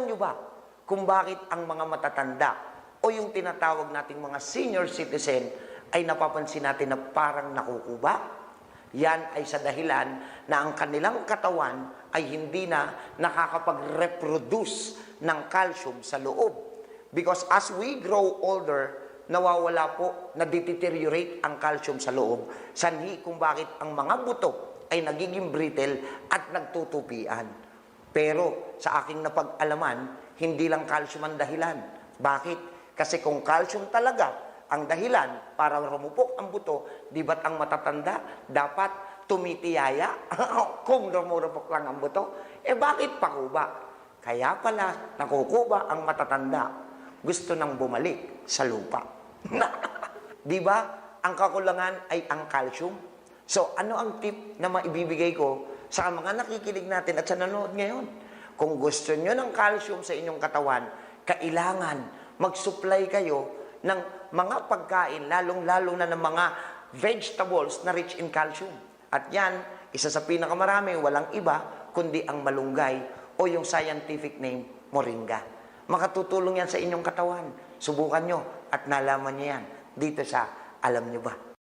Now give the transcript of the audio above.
nyo ba kung bakit ang mga matatanda o yung tinatawag nating mga senior citizen ay napapansin natin na parang nakukuba? Yan ay sa dahilan na ang kanilang katawan ay hindi na nakakapag-reproduce ng calcium sa loob. Because as we grow older, nawawala po, na-deteriorate ang calcium sa loob. Sanhi kung bakit ang mga buto ay nagiging brittle at nagtutupian. Pero sa aking napag-alaman, hindi lang calcium ang dahilan. Bakit? Kasi kung calcium talaga ang dahilan para rumupok ang buto, di ba't ang matatanda dapat tumitiyaya kung rumurupok lang ang buto? Eh bakit pakuba? Kaya pala nakukuba ang matatanda. Gusto nang bumalik sa lupa. Di ba? Ang kakulangan ay ang calcium. So ano ang tip na maibibigay ko sa mga nakikinig natin at sa nanonood ngayon? Kung gusto nyo ng calcium sa inyong katawan, kailangan mag-supply kayo ng mga pagkain, lalong-lalo na ng mga vegetables na rich in calcium. At yan, isa sa pinakamarami, walang iba, kundi ang malunggay o yung scientific name, moringa. Makatutulong yan sa inyong katawan. Subukan nyo at nalaman nyo yan dito sa Alam Nyo Ba?